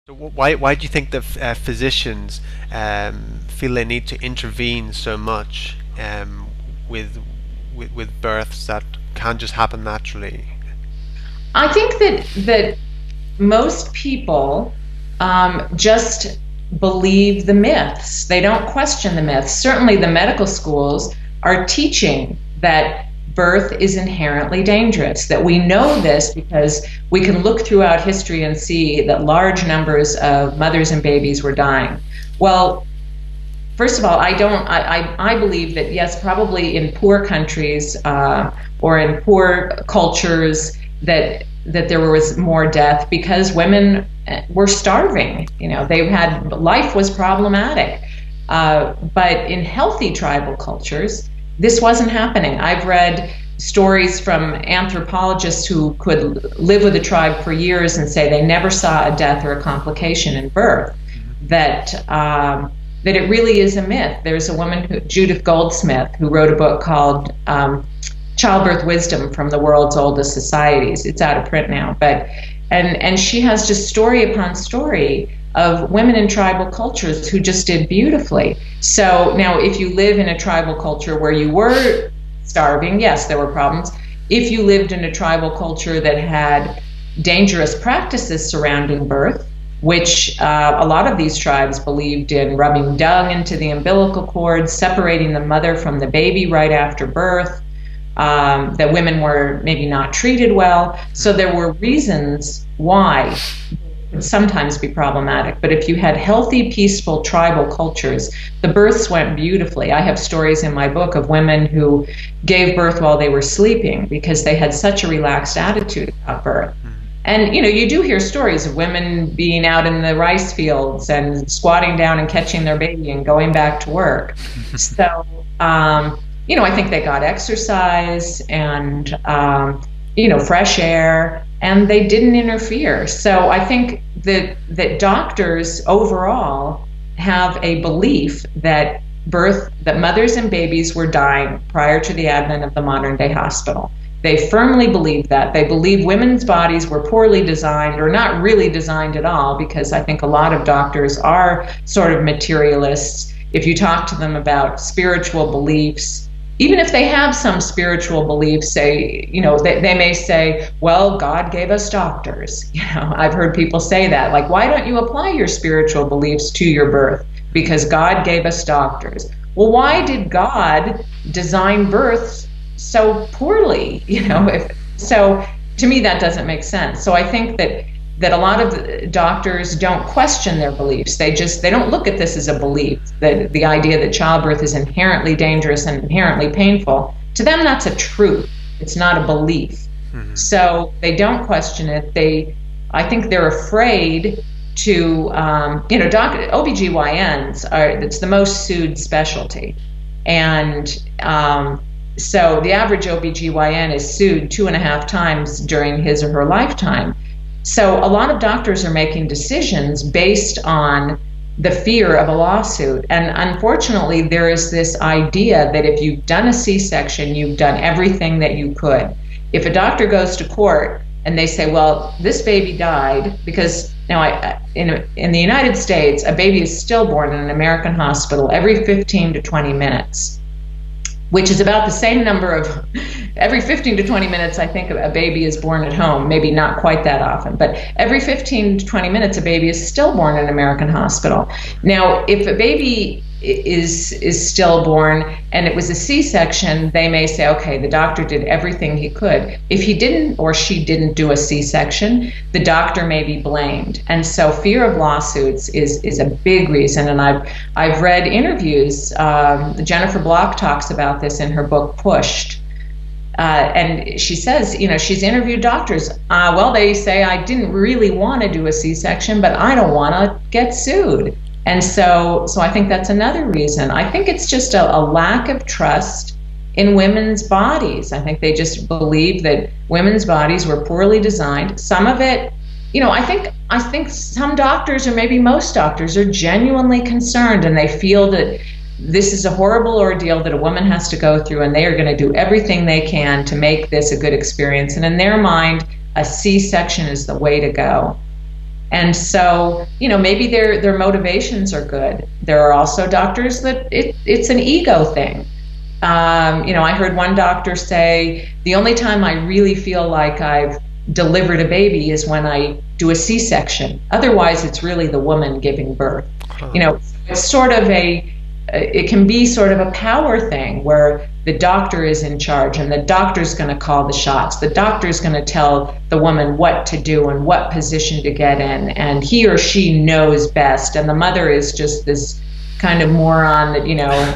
So why do you think that physicians feel they need to intervene so much with, with births that can just happen naturally? I think that most people just believe the myths. They don't question the myths. Certainly, the medical schools are teaching that birth is inherently dangerous, that we know this because we can look throughout history and see that large numbers of mothers and babies were dying. Well, first of all, I believe that yes, probably in poor countries or in poor cultures that there was more death because women were starving. You know, they had life was problematic. But in healthy tribal cultures, this wasn't happening. I've read stories from anthropologists who could live with a tribe for years and say they never saw a death or a complication in birth. That it really is a myth. There's a woman, Judith Goldsmith, who wrote a book called Childbirth Wisdom from the World's Oldest Societies. It's out of print now, and she has just story upon story of women in tribal cultures who just did beautifully. So now if you live in a tribal culture where you were starving, yes, there were problems. If you lived in a tribal culture that had dangerous practices surrounding birth, which a lot of these tribes believed in rubbing dung into the umbilical cord, separating the mother from the baby right after birth, that women were maybe not treated well. So there were reasons why it could sometimes be problematic. But if you had healthy, peaceful tribal cultures, the births went beautifully. I have stories in my book of women who gave birth while they were sleeping because they had such a relaxed attitude about birth. And you know, you do hear stories of women being out in the rice fields and squatting down and catching their baby and going back to work. So, you know, I think they got exercise and, you know, fresh air, and they didn't interfere. So I think that doctors overall have a belief that that mothers and babies were dying prior to the advent of the modern day hospital. They firmly believe that. They believe women's bodies were poorly designed or not really designed at all, because I think a lot of doctors are sort of materialists. If you talk to them about spiritual beliefs, even if they have some spiritual beliefs, say, you know, they may say, well, God gave us doctors. You know, I've heard people say that, like, why don't you apply your spiritual beliefs to your birth? Because God gave us doctors. Well, why did God design births so poorly? You know, so to me that doesn't make sense. So I think that a lot of doctors don't question their beliefs. They don't look at this as a belief, that the idea that childbirth is inherently dangerous and inherently painful. To them, that's a truth. It's not a belief. So they don't question it. I think they're afraid to, you know, OBGYNs it's the most sued specialty. And so the average OBGYN is sued 2.5 times during his or her lifetime. So a lot of doctors are making decisions based on the fear of a lawsuit. And unfortunately, there is this idea that if you've done a C-section, you've done everything that you could. If a doctor goes to court and they say, well, this baby died because now in the United States, a baby is stillborn in an American hospital every 15 to 20 minutes, which is about the same number of, every 15 to 20 minutes, I think a baby is born at home, maybe not quite that often, but every 15 to 20 minutes, a baby is stillborn in an American hospital. Now, if a baby is stillborn and it was a C-section, they may say, okay, the doctor did everything he could. If he didn't or she didn't do a C-section, the doctor may be blamed. And so fear of lawsuits is a big reason. And I've read interviews. Jennifer Block talks about this in her book, Pushed. And she says, you know, she's interviewed doctors. Well, they say, I didn't really want to do a C-section, but I don't want to get sued. And so I think that's another reason. I think it's just a lack of trust in women's bodies. I think they just believe that women's bodies were poorly designed. Some of it, you know, I think some doctors, or maybe most doctors, are genuinely concerned, and they feel that this is a horrible ordeal that a woman has to go through, and they are going to do everything they can to make this a good experience. And in their mind, a C-section is the way to go. And so, maybe their motivations are good. There are also doctors that it's an ego thing. I heard one doctor say, the only time I really feel like I've delivered a baby is when I do a C-section. Otherwise, it's really the woman giving birth. It's sort of it can be sort of a power thing where the doctor is in charge and the doctor's going to call the shots. The doctor's going to tell the woman what to do and what position to get in, and he or she knows best. And the mother is just this kind of moron that,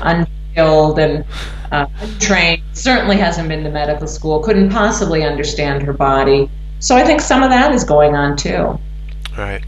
unskilled and untrained, certainly hasn't been to medical school, couldn't possibly understand her body. So I think some of that is going on too. Right.